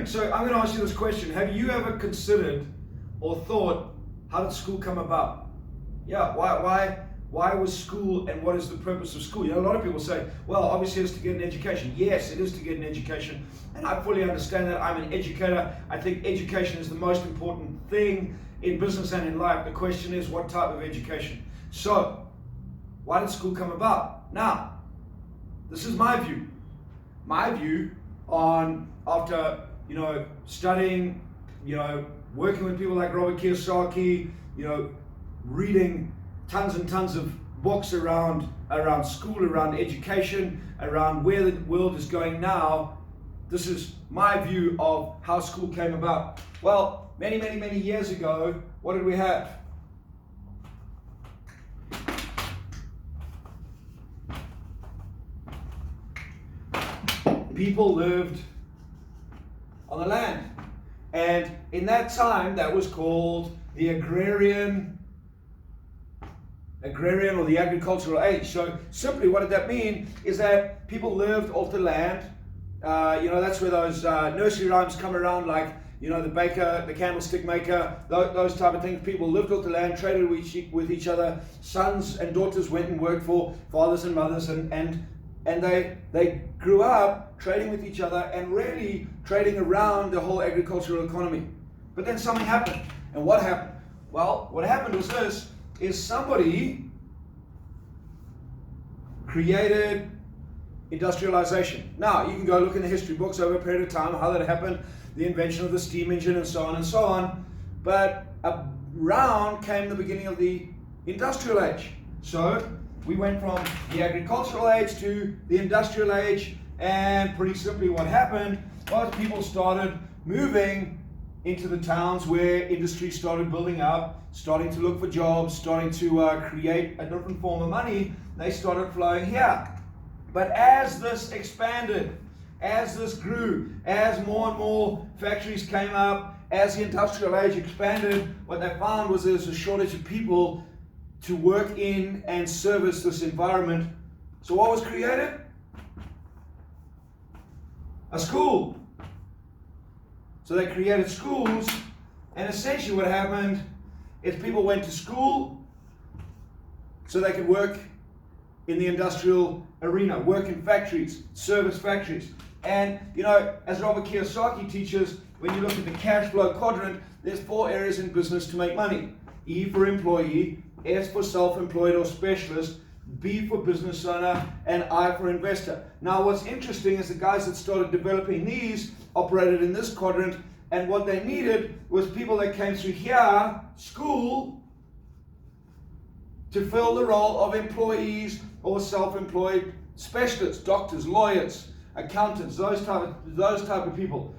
wondering, so I'm going to ask you this question. Have you ever considered or thought, how did school come about? Yeah, why was school, and what is the purpose of school? You know, a lot of people say, well, obviously it's to get an education. Yes, it is to get an education, and I fully understand that. I'm an educator. I think education is the most important thing in business and in life. The question is, what type of education? So, why did school come about? Now, this is my view. My view on, after, studying, working with people like Robert Kiyosaki, reading tons and tons of books around school, around education, around where the world is going now. This is my view of how school came about. Well, many, many, many years ago, what did we have? People lived on the land. And in that time, that was called the agrarian or the agricultural age. So simply what did that mean is that people lived off the land. That's where those nursery rhymes come around, like, the baker, the candlestick maker, those type of things. People lived off the land, traded with each other. Sons and daughters went and worked for fathers and mothers, and they grew up trading with each other and really trading around the whole agricultural economy. But then something happened. And what happened? Well, what happened was this, is somebody created industrialization. Now, you can go look in the history books over a period of time, how that happened, the invention of the steam engine and so on and so on. But around came the beginning of the industrial age. So we went from the agricultural age to the industrial age, and pretty simply what happened was people started moving into the towns where industry started building up, starting to look for jobs, starting to create a different form of money. They started flowing here. But as this expanded, as this grew, as more and more factories came up, as the industrial age expanded, what they found was there was a shortage of people to work in and service this environment. So what was created? A school. So they created schools, and essentially what happened is people went to school so they could work in the industrial arena, work in factories, service factories. And, as Robert Kiyosaki teaches, when you look at the cash flow quadrant, there's 4 areas in business to make money. E for employee, S for self-employed or specialist, B for business owner, and I for investor. Now, what's interesting is the guys that started developing these operated in this quadrant, and what they needed was people that came through here, school, to fill the role of employees or self-employed specialists, doctors, lawyers, accountants, those type of people.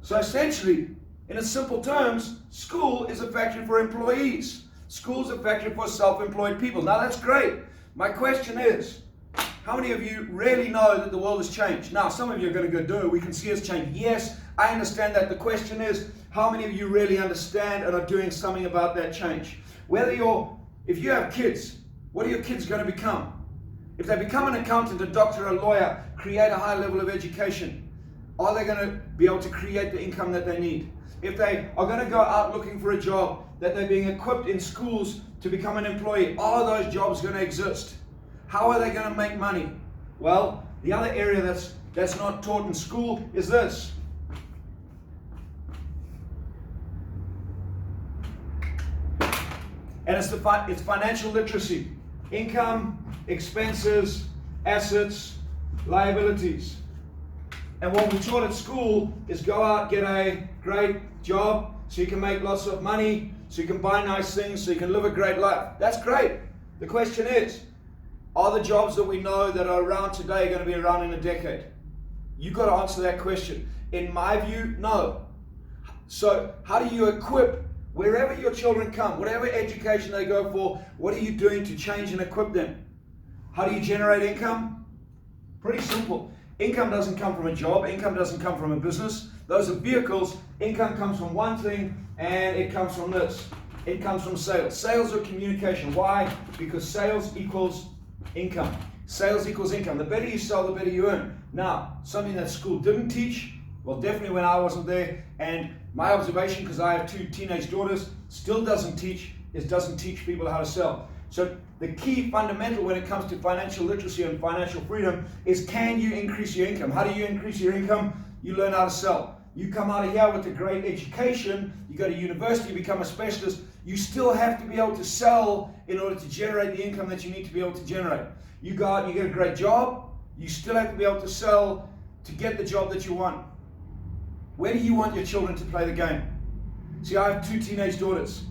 So essentially, in its simple terms, school is a factory for employees. School's a factory for self-employed people. Now that's great. My question is, how many of you really know that the world has changed? Now, some of you are going to go, we can see it's changed. Yes, I understand that. The question is, how many of you really understand and are doing something about that change? If you have kids, what are your kids going to become? If they become an accountant, a doctor, a lawyer, create a high level of education, are they going to be able to create the income that they need? If they are going to go out looking for a job, that they're being equipped in schools to become an employee, are those jobs going to exist? How are they going to make money? Well, the other area that's not taught in school is this. And it's financial literacy. Income, expenses, assets, liabilities. And what we taught at school is go out, get a great job so you can make lots of money, so you can buy nice things, so you can live a great life. That's great. The question is, are the jobs that we know that are around today going to be around in a decade? You've got to answer that question. In my view, no. So how do you equip, wherever your children come, whatever education they go for, what are you doing to change and equip them? How do you generate income? Pretty simple. Income doesn't come from a job. Income doesn't come from a business. Those are vehicles. Income comes from one thing, and it comes from this. It comes from sales. Sales are communication. Why? Because sales equals income. Sales equals income. The better you sell, the better you earn. Now, something that school didn't teach Well, definitely when I wasn't there. And my observation, because I have 2 teenage daughters, still doesn't teach people how to sell. So the key fundamental when it comes to financial literacy and financial freedom is, can you increase your income? How do you increase your income? You learn how to sell. You come out of here with a great education, you go to university, you become a specialist, you still have to be able to sell in order to generate the income that you need to be able to generate. You go out, you get a great job, you still have to be able to sell to get the job that you want. Where do you want your children to play the game? See, I have 2 teenage daughters.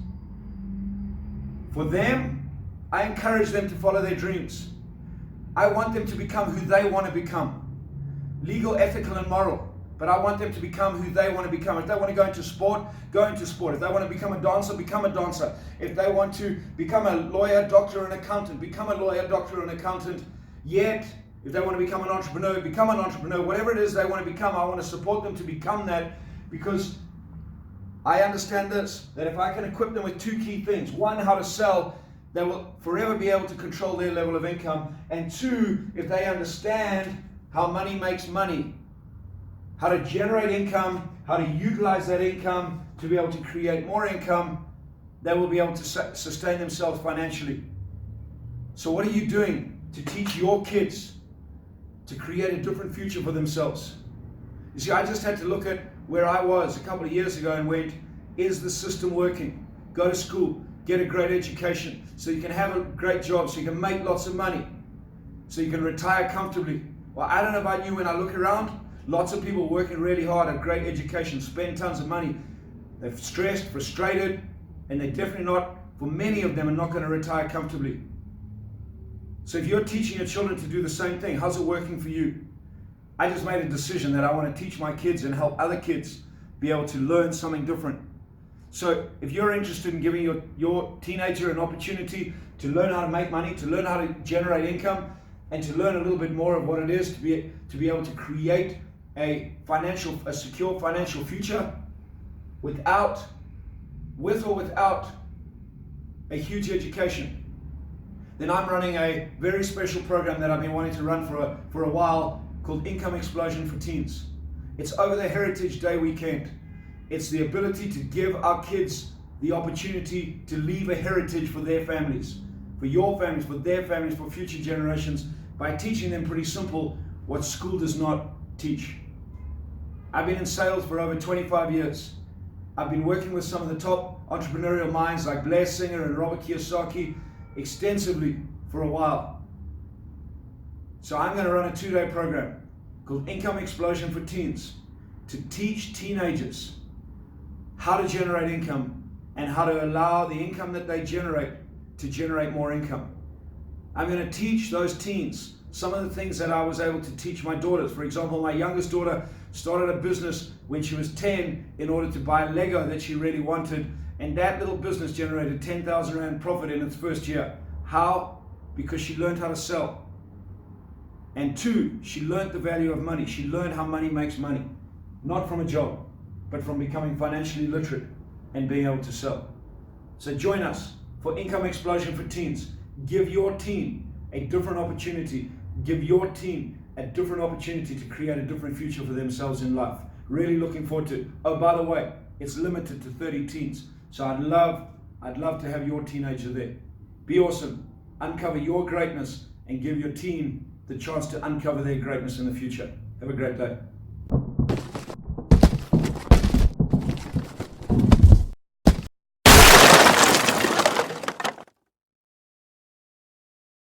For them, I encourage them to follow their dreams. I want them to become who they want to become. Legal, ethical, and moral. But I want them to become who they want to become. If they want to go into sport, go into sport. If they want to become a dancer, become a dancer. If they want to become a lawyer, doctor, and accountant, become a lawyer, doctor, and accountant. Yet, if they want to become an entrepreneur, become an entrepreneur. Whatever it is they want to become, I want to support them to become that, because I understand this, that if I can equip them with 2 key things. 1, how to sell, they will forever be able to control their level of income. And 2, if they understand how money makes money, how to generate income, how to utilize that income to be able to create more income, they will be able to sustain themselves financially. So what are you doing to teach your kids to create a different future for themselves? You see, I just had to look at where I was a couple of years ago and went, is the system working? Go to school, get a great education, so you can have a great job, so you can make lots of money, so you can retire comfortably. Well, I don't know about you, when I look around, lots of people working really hard, have great education, spend tons of money. They're stressed, frustrated, and they're definitely not, for many of them, are not going to retire comfortably. So if you're teaching your children to do the same thing, how's it working for you? I just made a decision that I want to teach my kids and help other kids be able to learn something different. So if you're interested in giving your teenager an opportunity to learn how to make money, to learn how to generate income, and to learn a little bit more of what it is to be able to create a secure financial future with or without a huge education, then I'm running a very special program that I've been wanting to run for a while, called Income Explosion for Teens. It's over the Heritage Day weekend. It's the ability to give our kids the opportunity to leave a heritage for their families, for your families, for their families, for future generations, by teaching them pretty simple what school does not teach. I've been in sales for over 25 years. I've been working with some of the top entrepreneurial minds like Blair Singer and Robert Kiyosaki extensively for a while. So I'm going to run a 2-day program called Income Explosion for Teens to teach teenagers how to generate income and how to allow the income that they generate to generate more income. I'm going to teach those teens some of the things that I was able to teach my daughters. For example, my youngest daughter started a business when she was 10 in order to buy Lego that she really wanted, and that little business generated 10,000 Rand profit in its first year. How? Because she learned how to sell. And 2, she learned the value of money. She learned how money makes money, not from a job, but from becoming financially literate and being able to sell. So join us for Income Explosion for Teens. Give your teen a different opportunity. Give your teen a different opportunity to create a different future for themselves in life. Really looking forward to it. Oh, by the way, it's limited to 30 teens. So I'd love to have your teenager there. Be awesome. Uncover your greatness and give your teen the chance to uncover their greatness in the future. Have a great day.